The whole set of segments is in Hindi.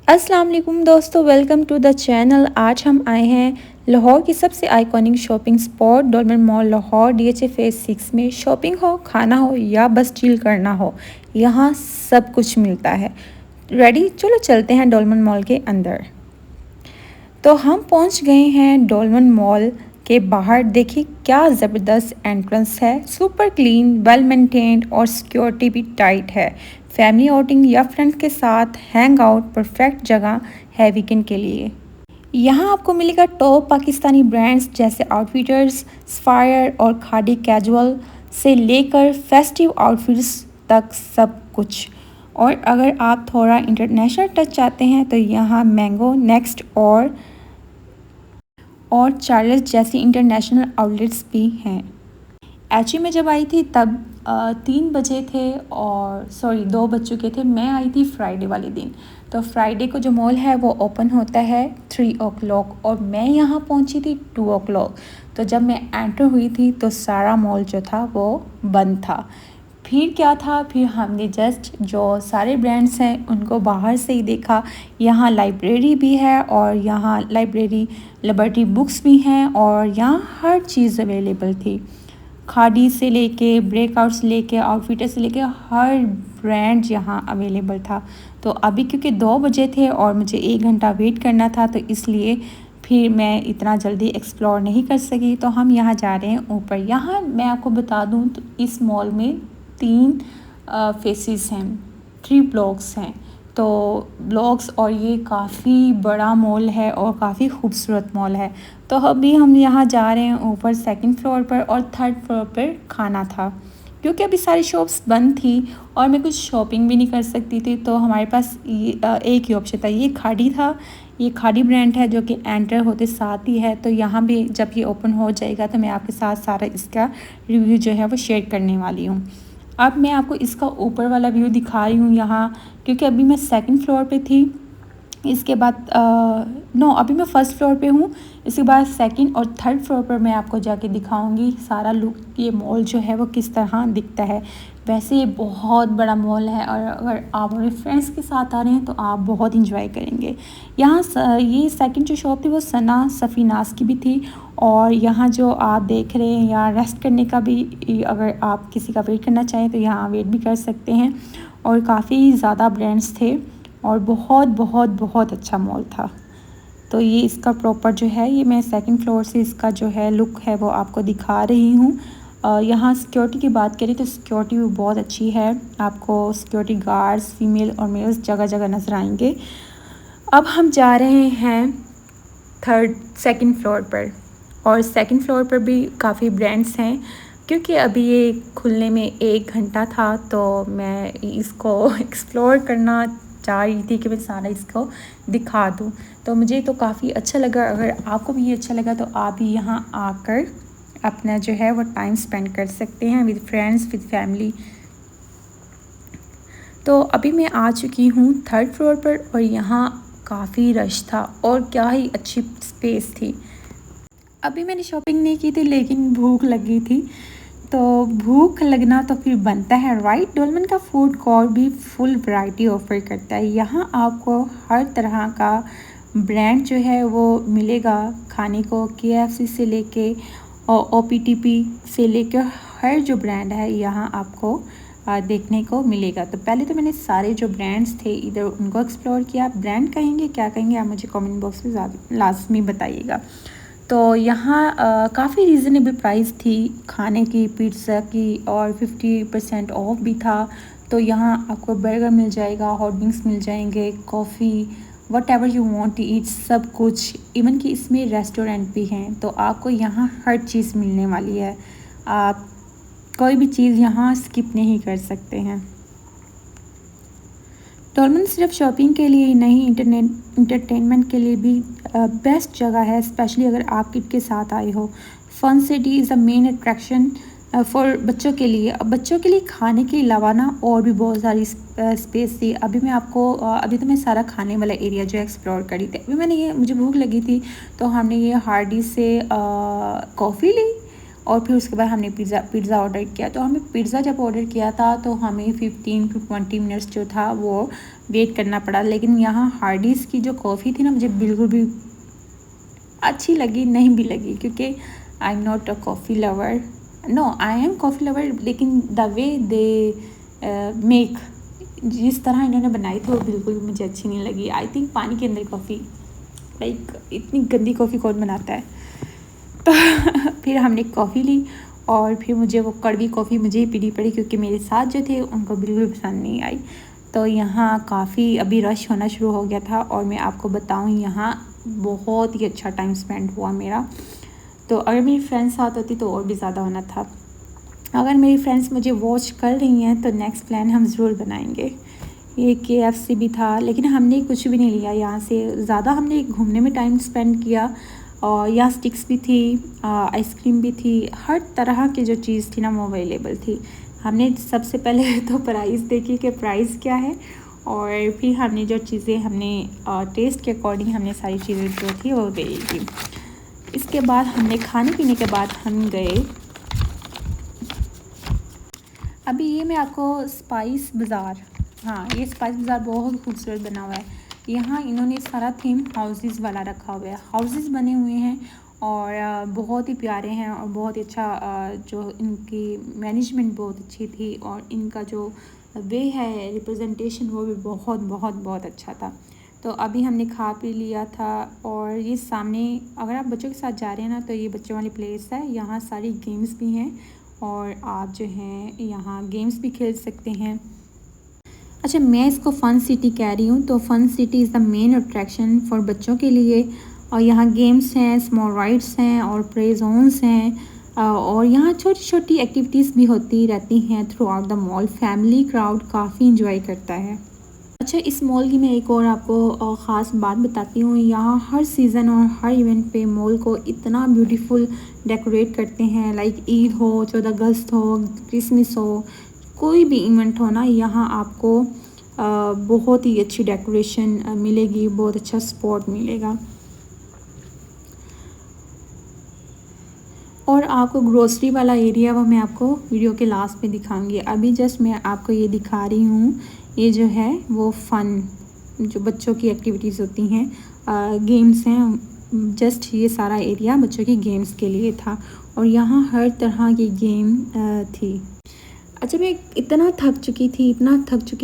अस्सलाम वालेकुम दोस्तों, वेलकम टू द चैनल। आज हम आए हैं लाहौर की सबसे iconic shopping spot Dolmen mall Lahore DHA phase 6 में। शॉपिंग हो, खाना हो या बस चिल करना हो, यहाँ सब कुछ मिलता है। रेडी, चलो चलते हैं डॉलमेंट मॉल के अंदर। तो हम पहुंच गए हैं डॉलमेंट मॉल के बाहर। देखिए क्या ज़बरदस्त एंट्रेंस है, सुपर क्लीन, वेल मेंटेन्ड और सिक्योरिटी भी टाइट है। फैमिली आउटिंग या फ्रेंड्स के साथ हैंग आउट परफेक्ट जगह है वीकेंड के लिए। यहाँ आपको मिलेगा टॉप पाकिस्तानी ब्रांड्स जैसे आउटफिटर्स, सफायर और खादी कैजुअल से लेकर फेस्टिव आउटफिट्स तक सब कुछ। और अगर आप थोड़ा इंटरनेशनल टच चाहते हैं तो यहाँ मैंगो, नेक्स्ट और चार्ल्स जैसी इंटरनेशनल आउटलेट्स भी हैं। एक्चुअली मैं जब आई थी तब 3 बजे थे, और सॉरी 2 बज चुके थे। मैं आई थी फ्राइडे वाले दिन। तो फ्राइडे को जो मॉल है वो ओपन होता है 3 o'clock और मैं यहाँ पहुँची थी 2 o'clock। तो जब मैं एंटर हुई थी तो सारा मॉल जो था वो बंद था। फिर क्या था, फिर हमने जस्ट जो सारे ब्रांड्स हैं उनको बाहर से ही देखा। यहाँ लाइब्रेरी भी है और यहाँ लाइब्रेरी लिबर्टी बुक्स भी हैं और यहाँ हर चीज़ अवेलेबल थी। खादी से लेके ब्रेकआउट से लेके आउटफिटर से लेके हर ब्रांड यहाँ अवेलेबल था। तो अभी क्योंकि 2 बजे थे और मुझे 1 घंटा वेट करना था तो इसलिए फिर मैं इतना जल्दी एक्सप्लोर नहीं कर सकी। तो हम यहाँ जा रहे हैं ऊपर। यहाँ मैं आपको बता दूँ तो इस मॉल में 3 फेसेस हैं, 3 ब्लॉक्स हैं। तो ब्लॉक्स और ये काफ़ी बड़ा मॉल है और काफ़ी खूबसूरत मॉल है। तो अभी हम यहाँ जा रहे हैं ऊपर 2nd फ्लोर पर, और 3rd फ्लोर पर खाना था क्योंकि अभी सारी शॉप्स बंद थी और मैं कुछ शॉपिंग भी नहीं कर सकती थी। तो हमारे पास एक ही ऑप्शन था, ये खादी था। ये खादी ब्रांड है जो कि एंटर होते साथ ही है। तो यहाँ भी जब ये ओपन हो जाएगा तो मैं आपके साथ सारा इसका रिव्यू जो है वो शेयर करने वाली हूँ। अब मैं आपको इसका ऊपर वाला व्यू दिखा रही हूँ यहाँ, क्योंकि अभी मैं 2nd फ्लोर पे थी। इसके बाद नो, अभी मैं 1st फ्लोर पे हूँ। इसके बाद 2nd और 3rd फ्लोर पर मैं आपको जाके दिखाऊंगी सारा लुक, ये मॉल जो है वो किस तरह दिखता है। वैसे ये बहुत बड़ा मॉल है और अगर आप अपने फ्रेंड्स के साथ आ रहे हैं तो आप बहुत इंजॉय करेंगे। यहाँ ये 2nd जो शॉप थी वो सना सफ़ीनास की भी थी। और यहाँ जो आप देख रहे हैं यहाँ रेस्ट करने का भी, अगर आप किसी का वेट करना चाहें तो यहाँ वेट भी कर सकते हैं। और काफ़ी ज़्यादा ब्रांड्स थे और बहुत बहुत बहुत अच्छा मॉल था। तो ये इसका प्रॉपर जो है, ये मैं 2nd फ्लोर से इसका जो है लुक है वो आपको दिखा रही हूँ। यहाँ सिक्योरिटी की बात करें तो सिक्योरिटी भी बहुत अच्छी है। आपको सिक्योरिटी गार्ड्स फीमेल और मेल्स जगह जगह नज़र आएंगे। अब हम जा रहे हैं 2nd फ्लोर पर, और 2nd फ्लोर पर भी काफ़ी ब्रांड्स हैं। क्योंकि अभी ये खुलने में 1 घंटा था तो मैं इसको एक्सप्लोर करना चाह रही थी कि मैं सारा इसको दिखा दूँ। तो मुझे तो काफ़ी अच्छा लगा। अगर आपको भी ये अच्छा लगा तो आप भी यहाँ आकर अपना जो है वो टाइम स्पेंड कर सकते हैं विद फ्रेंड्स, विद फैमिली। तो अभी मैं आ चुकी हूँ 3rd फ्लोर पर और यहाँ काफ़ी रश था और क्या ही अच्छी स्पेस थी। अभी मैंने शॉपिंग नहीं की थी लेकिन भूख लगी थी। तो भूख लगना तो फिर बनता है, राइट। डोलमेंट का फूड कोर्ट भी फुल वैरायटी ऑफर करता है। यहाँ आपको हर तरह का ब्रांड जो है वो मिलेगा खाने को। KFC से लेके और OPTP से लेकर हर जो ब्रांड है यहाँ आपको देखने को मिलेगा। तो पहले तो मैंने सारे जो ब्रांड्स थे इधर उनको एक्सप्लोर किया। ब्रांड कहेंगे क्या कहेंगे आप मुझे कमेंट बॉक्स में लाजमी बताइएगा। तो यहाँ काफ़ी रीज़नेबल प्राइस थी खाने की, पिज़्ज़ा की, और 50% ऑफ भी था। तो यहाँ आपको बर्गर मिल जाएगा, हॉट विंग्स मिल जाएंगे, coffee, whatever you want to eat, सब कुछ। इवन कि इसमें रेस्टोरेंट भी हैं। तो आपको यहाँ हर चीज़ मिलने वाली है। आप कोई भी चीज़ यहाँ स्किप नहीं कर सकते हैं। डॉलमेंट सिर्फ शॉपिंग के लिए ही नहीं, इंटरटेनमेंट के लिए भी बेस्ट जगह है, स्पेशली अगर आप किड के साथ आए हो। Fun city is the main attraction for बच्चों के लिए। अब बच्चों के लिए खाने के अलावा ना और भी बहुत सारी स्पेस थी। अभी मैं आपको अभी तो मैं सारा खाने वाला एरिया जो एक्सप्लोर करी थी। अभी मैंने ये, मुझे भूख लगी थी तो हमने ये हार्डी से कॉफ़ी ली और फिर उसके बाद हमने पिज़्ज़ा ऑर्डर किया। तो हमें पिज़्ज़ा जब ऑर्डर किया था तो हमें 15 to 20 मिनट्स जो था वो वेट करना पड़ा। लेकिन यहाँ हार्डीज़ की जो कॉफ़ी थी ना, मुझे बिल्कुल भी अच्छी लगी नहीं भी लगी, क्योंकि I am not a coffee lover. No, I am coffee lover, लेकिन द वे दे मेक, जिस तरह इन्होंने बनाई थी वो बिल्कुल भी मुझे अच्छी नहीं लगी। आई थिंक पानी के अंदर कॉफ़ी, लाइक इतनी गंदी कॉफ़ी कौन बनाता है। तो फिर हमने कॉफ़ी ली और फिर मुझे वो कड़वी कॉफ़ी मुझे ही पीनी पड़ी, क्योंकि मेरे साथ जो थे उनको बिल्कुल पसंद नहीं आई। तो यहाँ काफ़ी अभी रश होना शुरू हो गया था, और मैं आपको बताऊँ यहाँ बहुत ही अच्छा टाइम स्पेंड हुआ मेरा। तो अगर मेरी फ्रेंड्स साथ होती तो और भी ज़्यादा होना था। अगर मेरी फ्रेंड्स मुझे वॉच कर रही हैं तो नेक्स्ट प्लान हम ज़रूर बनाएंगे। ये KFC भी था, लेकिन हमने कुछ भी नहीं लिया यहाँ से। ज़्यादा हमने घूमने में टाइम स्पेंड किया, और यहाँ स्टिक्स भी थी, आइसक्रीम भी थी, हर तरह की जो चीज़ थी ना वो अवेलेबल थी। हमने सबसे पहले तो प्राइस देखी कि प्राइस क्या है, और फिर हमने जो चीज़ें हमने टेस्ट के अकॉर्डिंग हमने सारी चीज़ें जो थी वो ले ली थी। इसके बाद हमने खाने पीने के बाद हम गए, अभी ये मैं आपको स्पाइस बाज़ार, हाँ ये स्पाइस बाज़ार बहुत खूबसूरत बना हुआ है। यहाँ इन्होंने सारा थीम हाउसेस वाला रखा हुआ है, हाउसेस बने हुए हैं और बहुत ही प्यारे हैं, और बहुत ही अच्छा जो इनकी मैनेजमेंट बहुत अच्छी थी, और इनका जो वे है रिप्रेजेंटेशन वो भी बहुत बहुत बहुत अच्छा था। तो अभी हमने खा पी लिया था, और ये सामने अगर आप बच्चों के साथ जा रहे हैं ना तो ये बच्चों वाली प्लेस है। यहाँ सारी गेम्स भी हैं, और आप जो हैं यहाँ गेम्स भी खेल सकते हैं। अच्छा, मैं इसको फ़न सिटी कह रही हूँ, तो fun city is the main attraction for बच्चों के लिए। और यहाँ गेम्स हैं, स्मॉल राइड्स हैं और प्ले जोन्स हैं, और यहाँ छोटी छोटी एक्टिविटीज़ भी होती रहती हैं through out the mall. Family crowd काफ़ी इंजॉय करता है। अच्छा, इस मॉल की मैं एक और आपको ख़ास बात बताती हूँ। यहाँ हर सीज़न और हर इवेंट पे मॉल को इतना ब्यूटीफुल डेकोरेट करते हैं, लाइक ईद हो, 14 अगस्त हो, क्रिसमस हो, कोई भी इवेंट हो ना, यहाँ आपको बहुत ही अच्छी डेकोरेशन मिलेगी, बहुत अच्छा स्पॉट मिलेगा। और आपको ग्रोसरी वाला एरिया वो मैं आपको वीडियो के लास्ट में दिखाऊंगी। अभी जस्ट मैं आपको ये दिखा रही हूँ, ये जो है वो फ़न जो बच्चों की एक्टिविटीज़ होती हैं, गेम्स हैं। जस्ट ये सारा एरिया बच्चों की गेम्स के लिए था, और यहाँ हर तरह की गेम थी। अच्छा, मैं इतना थक चुकी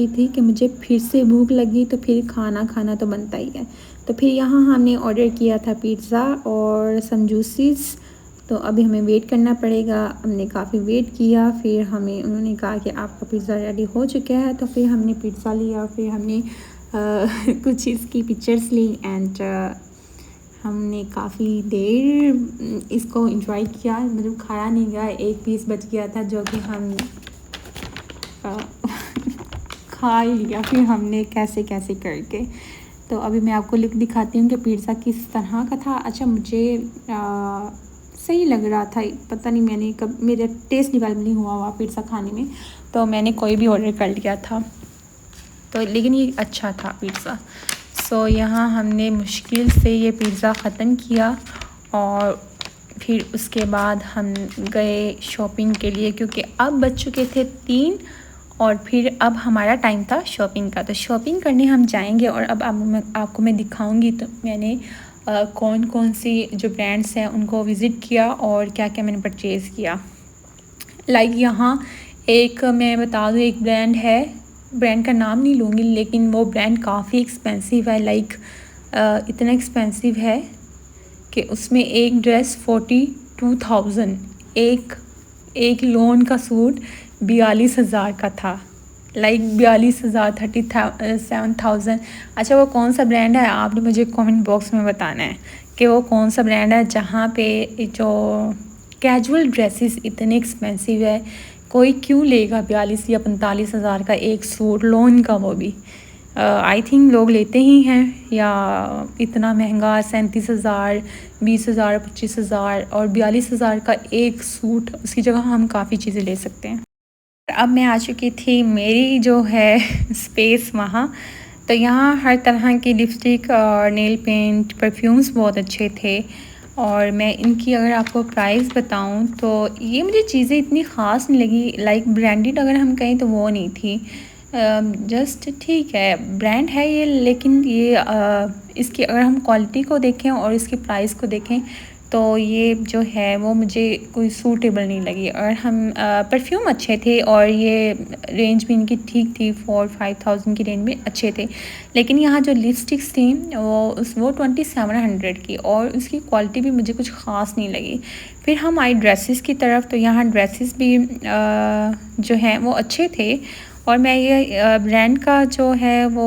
थी कि मुझे फिर से भूख लगी, तो फिर खाना खाना तो बनता ही है। तो फिर यहाँ हमने ऑर्डर किया था पिज़्ज़ा और सम जूसेस। तो अभी हमें वेट करना पड़ेगा। हमने काफ़ी वेट किया, फिर हमें उन्होंने कहा कि आपका पिज़्ज़ा रेडी हो चुका है। तो फिर हमने पिज़्ज़ा लिया, फिर हमने कुछ इसकी पिक्चर्स ली, एंड हमने काफ़ी देर इसको एंजॉय किया। मतलब खाया नहीं गया, एक पीस बच गया था जो कि हम खा ही लिया फिर हमने कैसे कैसे करके। तो अभी मैं आपको लिख दिखाती हूँ कि पिज़्ज़ा किस तरह का था। अच्छा, मुझे सही लग रहा था, पता नहीं मैंने कब मेरा टेस्ट डेवलप नहीं हुआ पिज़्ज़ा खाने में, तो मैंने कोई भी ऑर्डर कर लिया था। तो लेकिन ये अच्छा था पिज़्ज़ा। सो यहाँ हमने मुश्किल से ये पिज़्ज़ा ख़त्म किया, और फिर उसके बाद हम गए शॉपिंग के लिए, क्योंकि अब बज चुके थे 3, और फिर अब हमारा टाइम था शॉपिंग का। तो शॉपिंग करने हम जाएंगे, और अब आपको मैं दिखाऊंगी तो मैंने कौन कौन सी जो ब्रांड्स हैं उनको विज़िट किया और क्या क्या मैंने परचेज़ किया। लाइक यहाँ एक मैं बता दूँ, एक ब्रांड है, ब्रांड का नाम नहीं लूँगी, लेकिन वो ब्रांड काफ़ी एक्सपेंसिव है। लाइक इतना एक्सपेंसिव है कि उसमें एक ड्रेस 42,000, एक लोन का सूट 42,000 का था। लाइक 42,000, 37,000। अच्छा, वो कौन सा ब्रांड है आपने मुझे कमेंट बॉक्स में बताना है कि वो कौन सा ब्रांड है जहाँ पे जो कैजुअल ड्रेसेस इतने एक्सपेंसिव है। कोई क्यों लेगा 42 या 45,000 का एक सूट, लोन का, वो भी आई थिंक लोग लेते ही हैं। या इतना महंगा 37,000, 20,000, 25,000 और 42,000 का एक सूट, उसकी जगह हम काफ़ी चीज़ें ले सकते हैं। अब मैं आ चुकी थी मेरी जो है स्पेस वहाँ। तो यहाँ हर तरह की लिपस्टिक और नेल पेंट, परफ्यूम्स बहुत अच्छे थे। और मैं इनकी अगर आपको प्राइस बताऊँ तो ये मुझे चीज़ें इतनी ख़ास नहीं लगी। लाइक ब्रांडेड अगर हम कहें तो वो नहीं थी, जस्ट ठीक है, ब्रांड है ये, लेकिन ये इसकी अगर हम क्वालिटी को देखें और इसके प्राइस को देखें तो ये जो है वो मुझे कोई सूटेबल नहीं लगी। और हम परफ्यूम अच्छे थे और ये रेंज भी इनकी ठीक थी, 4-5 थाउजेंड की रेंज में अच्छे थे। लेकिन यहाँ जो लिपस्टिक्स थी वो 2700 की, और उसकी क्वालिटी भी मुझे कुछ ख़ास नहीं लगी। फिर हम आए ड्रेसेस की तरफ, तो यहाँ ड्रेसेस भी जो हैं वो अच्छे थे। और मैं ये ब्रांड का जो है वो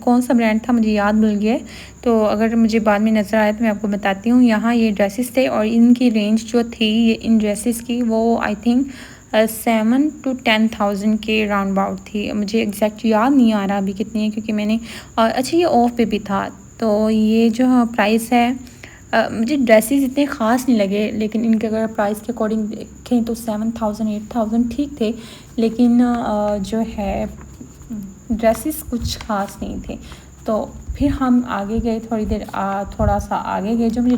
कौन सा ब्रांड था मुझे याद भूल गया, तो अगर मुझे बाद में नज़र आए तो मैं आपको बताती हूँ। यहाँ ये ड्रेसेस थे और इनकी रेंज जो थी ये इन ड्रेसेस की वो आई थिंक 7 to 10 थाउजेंड के राउंड अबाउट थी। मुझे एग्जैक्ट याद नहीं आ रहा अभी कितनी है, क्योंकि मैंने अच्छा ये ऑफ पे भी था। तो ये जो प्राइस है मुझे ड्रेसेस इतने ख़ास नहीं लगे, लेकिन इनके अगर प्राइस के अकॉर्डिंग देखें तो 7,000-8,000 ठीक थे। लेकिन जो है ड्रेसेस कुछ ख़ास नहीं थे। तो फिर हम आगे गए, थोड़ी देर थोड़ा सा आगे गए, जो मुझे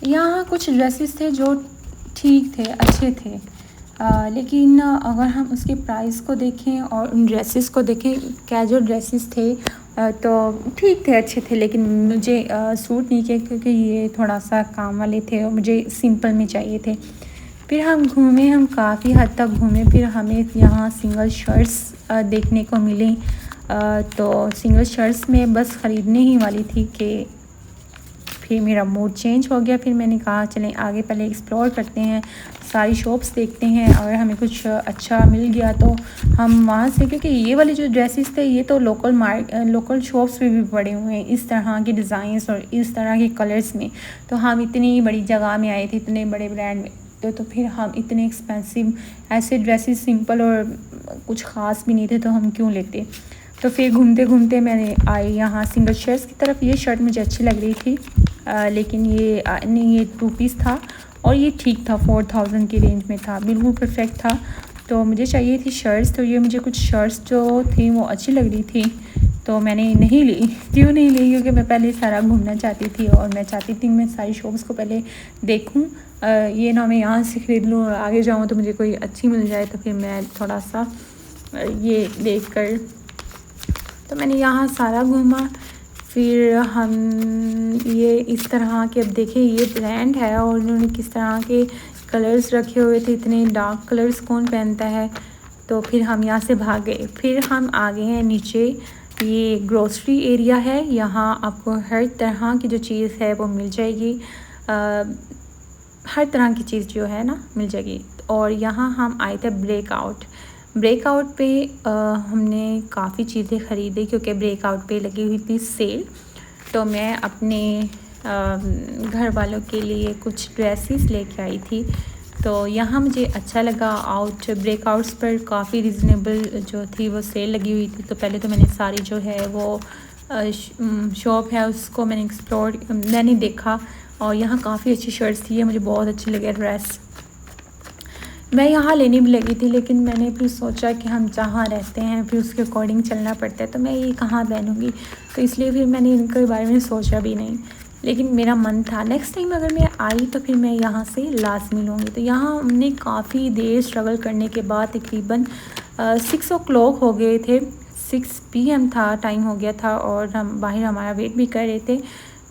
यहाँ कुछ ड्रेसेस थे जो ठीक थे, अच्छे थे। लेकिन अगर हम उसके प्राइस को देखें और उन ड्रेसेस को देखें, कैजुअल ड्रेसेस थे तो ठीक थे, अच्छे थे, लेकिन मुझे सूट नहीं किए, क्योंकि ये थोड़ा सा काम वाले थे और मुझे सिंपल में चाहिए थे। फिर हम घूमे, हम काफ़ी हद तक घूमे। फिर हमें यहाँ सिंगल शर्ट्स देखने को मिली। तो सिंगल शर्ट्स में बस ख़रीदने ही वाली थी कि फिर मेरा मूड चेंज हो गया। फिर मैंने कहा चलें आगे पहले एक्सप्लोर करते हैं, सारी शॉप्स देखते हैं, और हमें कुछ अच्छा मिल गया तो हम वहाँ से, क्योंकि ये वाले जो ड्रेसेस थे ये तो लोकल शॉप्स पे भी पड़े हुए हैं इस तरह के डिज़ाइंस और इस तरह के कलर्स में। तो हम इतनी बड़ी जगह में आए थे, इतने बड़े ब्रांड में, तो फिर हम इतने एक्सपेंसिव ऐसे ड्रेसेस सिंपल और कुछ ख़ास भी नहीं थे, तो हम क्यों लेते। तो फिर घूमते घूमते मैंने आई यहाँ सिंगल शर्ट्स की तरफ। ये शर्ट मुझे अच्छी लग रही थी, लेकिन ये नहीं, ये 2 पीस था और ये ठीक था, 4,000 की रेंज में था, बिल्कुल परफेक्ट था। तो मुझे चाहिए थी शर्ट्स, तो ये मुझे कुछ शर्ट्स जो थी वो अच्छी लग रही थी, तो मैंने नहीं ली। क्यों नहीं ली? क्योंकि मैं पहले सारा घूमना चाहती थी और मैं चाहती थी मैं सारी शॉप्स को पहले देखूं। ये ना मैं यहाँ से ख़रीद लूँ और आगे जाऊँ तो मुझे कोई अच्छी मिल जाए, तो फिर मैं थोड़ा सा ये देख कर, तो मैंने यहाँ सारा घूमा। फिर हम ये इस तरह के, अब देखें ये ब्रांड है और उन्होंने किस तरह के कलर्स रखे हुए थे, इतने डार्क कलर्स कौन पहनता है। तो फिर हम यहाँ से भाग गए। फिर हम आ गए हैं नीचे, ये ग्रोसरी एरिया है, यहाँ आपको हर तरह की जो चीज़ है वो मिल जाएगी। हर तरह की चीज़ जो है ना मिल जाएगी। और यहाँ हम आए थे ब्रेकआउट पे हमने काफ़ी चीज़ें ख़रीदी, क्योंकि ब्रेकआउट पे लगी हुई थी सेल। तो मैं अपने घर वालों के लिए कुछ ड्रेसेस लेके आई थी। तो यहाँ मुझे अच्छा लगा, ब्रेकआउट्स पर काफ़ी रिजनेबल जो थी वो सेल लगी हुई थी। तो पहले तो मैंने सारी जो है वो शॉप है उसको मैंने देखा, और यहाँ काफ़ी अच्छी शर्ट्स थी, मुझे बहुत अच्छी लगी ड्रेस। मैं यहाँ लेने भी लगी थी, लेकिन मैंने फिर सोचा कि हम जहाँ रहते हैं फिर उसके अकॉर्डिंग चलना पड़ता है, तो मैं ये कहाँ पहनूँगी, तो इसलिए फिर मैंने इनके बारे में सोचा भी नहीं। लेकिन मेरा मन था नेक्स्ट टाइम अगर मैं आई तो फिर मैं यहाँ से लाजमी लूँगी। तो यहाँ हमने काफ़ी देर स्ट्रगल करने के बाद तकरीबन 6 o'clock हो गए थे, 6 PM था, टाइम हो गया था, और हम बाहर हमारा वेट भी कर रहे थे।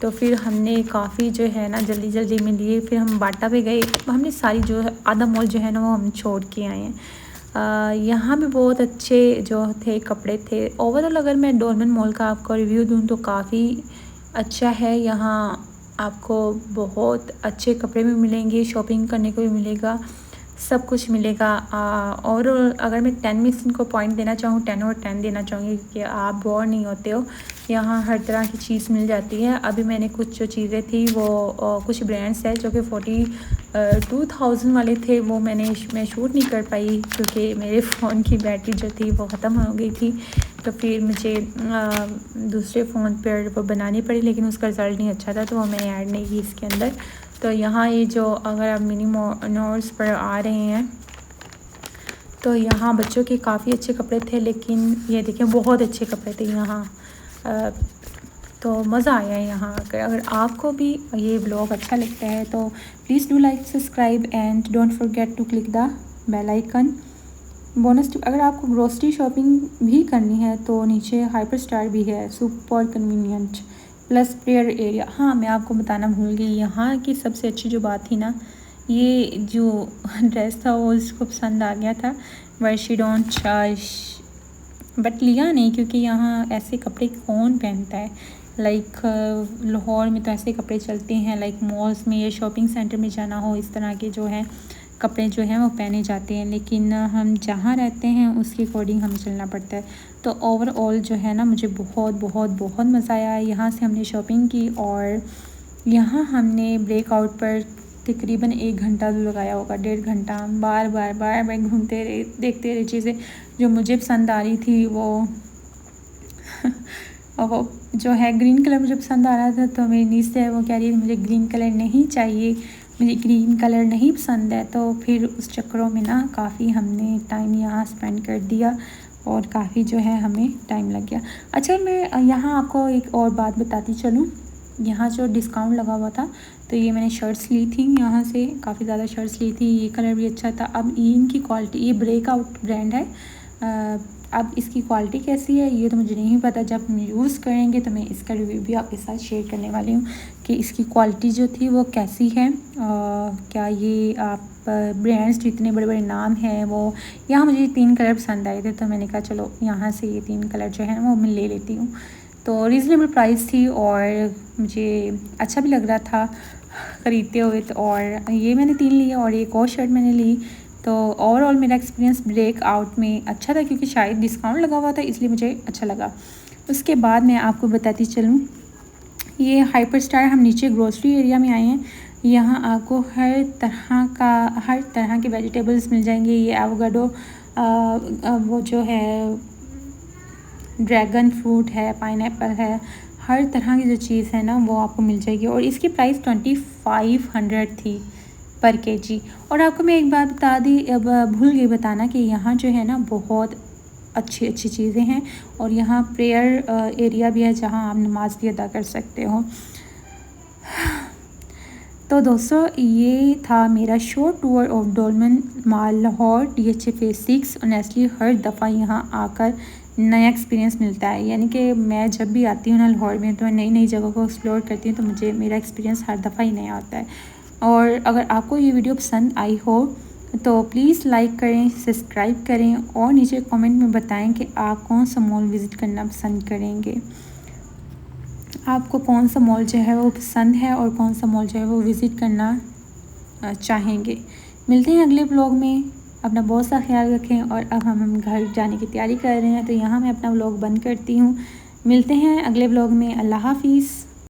तो फिर हमने काफ़ी जो है ना जल्दी में लिए। फिर हम बाटा पे गए, हमने सारी जो है आधा मॉल जो है ना वो हम छोड़ के आए हैं। यहाँ भी बहुत अच्छे जो थे कपड़े थे। ओवरऑल अगर मैं डोरमेन मॉल का आपको रिव्यू दूँ तो काफ़ी अच्छा है। यहाँ आपको बहुत अच्छे कपड़े भी मिलेंगे, शॉपिंग करने को भी मिलेगा, सब कुछ मिलेगा। और अगर मैं 10 में से इनको पॉइंट देना चाहूँ, 10 और 10 देना चाहूँगी, क्योंकि आप बोर नहीं होते हो, यहाँ हर तरह की चीज़ मिल जाती है। अभी मैंने कुछ जो चीज़ें थी वो कुछ ब्रांड्स हैं जो कि 42,000 वाले थे, वो मैं शूट नहीं कर पाई, क्योंकि मेरे फ़ोन की बैटरी जो थी वो ख़त्म हो गई थी। तो फिर मुझे दूसरे फ़ोन पर वो बनानी पड़ी, लेकिन उसका रिज़ल्ट नहीं अच्छा था, तो वो मैंने ऐड नहीं की इसके अंदर। तो यहाँ ये जो अगर आप मिनी मॉल्स पर आ रहे हैं तो यहाँ बच्चों के काफ़ी अच्छे कपड़े थे, लेकिन ये देखें बहुत अच्छे कपड़े थे यहाँ। तो मज़ा आया है यहाँ आकर। अगर आपको भी ये ब्लॉग अच्छा लगता है तो please do like, subscribe and don't forget to click the bell icon. Bonus tip, अगर आपको ग्रोसरी शॉपिंग भी करनी है तो नीचे हाइपर स्टार भी है, super convenient, plus prayer area. हाँ, मैं आपको बताना भूल गई, यहाँ की सबसे अच्छी जो बात थी ना, ये जो ड्रेस था वो उसको पसंद आ गया था, but she don't charge, but लिया नहीं क्योंकि यहाँ ऐसे कपड़े कौन पहनता है। लाइक लाहौर में तो ऐसे कपड़े चलते हैं, लाइक मॉल्स में या शॉपिंग सेंटर में जाना हो, इस तरह के जो हैं कपड़े जो हैं वो पहने जाते हैं, लेकिन हम जहाँ रहते हैं उसके अकॉर्डिंग हमें चलना पड़ता है। तो ओवरऑल जो है ना, मुझे बहुत बहुत बहुत मज़ा आया। यहाँ से हमने शॉपिंग की और यहाँ हमने ब्रेकआउट पर तकरीबन 1 घंटा भी लगाया होगा, 1.5 घंटा, बार बार घूमते रहे, देखते रहे चीज़ें जो मुझे पसंद आ रही थी। वो वो जो है ग्रीन कलर मुझे पसंद आ रहा था, तो मेरी नीस है वो कह रही थी मुझे ग्रीन कलर नहीं चाहिए, मुझे ग्रीन कलर नहीं पसंद है। तो फिर उस चक्करों में ना काफ़ी हमने टाइम यहाँ स्पेंड कर दिया और काफ़ी जो है हमें टाइम लग गया। अच्छा, मैं यहाँ आपको एक और बात बताती चलूँ, यहाँ जो डिस्काउंट लगा हुआ था तो ये मैंने शर्ट्स ली थी, यहाँ से काफ़ी ज़्यादा शर्ट्स ली थी, ये कलर भी अच्छा था। अब इनकी क्वालिटी, ये ब्रेकआउट ब्रांड है, अब इसकी क्वालिटी कैसी है ये तो मुझे नहीं पता, जब हम यूज़ करेंगे तो मैं इसका रिव्यू भी आपके साथ शेयर करने वाली हूँ कि इसकी क्वालिटी जो थी वो कैसी है। क्या ये आप ब्रांड्स जो इतने बड़े बड़े नाम हैं वो, यहाँ मुझे 3 कलर पसंद आए थे तो मैंने कहा चलो यहाँ से ये 3 कलर जो है वो मैं ले लेती हूँ। तो रीज़नेबल प्राइस थी और मुझे अच्छा भी लग रहा था ख़रीदते हुए। तो और ये मैंने 3 लिए और एक और शर्ट मैंने ली। तो ओवरऑल मेरा एक्सपीरियंस ब्रेकआउट में अच्छा था क्योंकि शायद डिस्काउंट लगा हुआ था इसलिए मुझे अच्छा लगा। उसके बाद मैं आपको बताती चलूँ, ये हाइपर स्टार, हम नीचे ग्रोसरी एरिया में आए हैं। यहाँ आपको हर तरह के वेजिटेबल्स मिल जाएंगे। ये एवोकाडो, वो जो है ड्रैगन फ्रूट है, पाइनएप्पल है, हर तरह की जो चीज़ है ना वो आपको मिल जाएगी और इसकी प्राइस 2500 थी पर केजी। और आपको मैं एक बात बता दी, अब भूल गई बताना कि यहाँ जो है ना बहुत अच्छी अच्छी चीज़ें हैं और यहाँ प्रेयर एरिया भी है जहाँ आप नमाज़ भी अदा कर सकते हो। तो दोस्तों, ये था मेरा short tour of Dolmen mall Lahore DHA phase 6। Honestly हर दफ़ा यहाँ आकर नया एक्सपीरियंस मिलता है, यानी कि मैं जब भी आती हूँ ना लाहौर में तो नई नई जगह को एक्सप्लोर करती हूँ, तो मुझे मेरा एक्सपीरियंस हर दफ़ा ही नया आता है। और अगर आपको ये वीडियो पसंद आई हो तो प्लीज़ लाइक करें, सब्सक्राइब करें और नीचे कमेंट में बताएं कि आप कौन सा मॉल विज़िट करना पसंद करेंगे, आपको कौन सा मॉल जो है वो पसंद है और कौन सा मॉल जो है वो विज़िट करना चाहेंगे। मिलते हैं अगले ब्लॉग में, अपना बहुत सा ख्याल रखें। और अब हम घर जाने की तैयारी कर रहे हैं तो यहाँ मैं अपना व्लॉग बंद करती हूँ। मिलते हैं अगले ब्लॉग में। अल्लाह हाफ़िज़।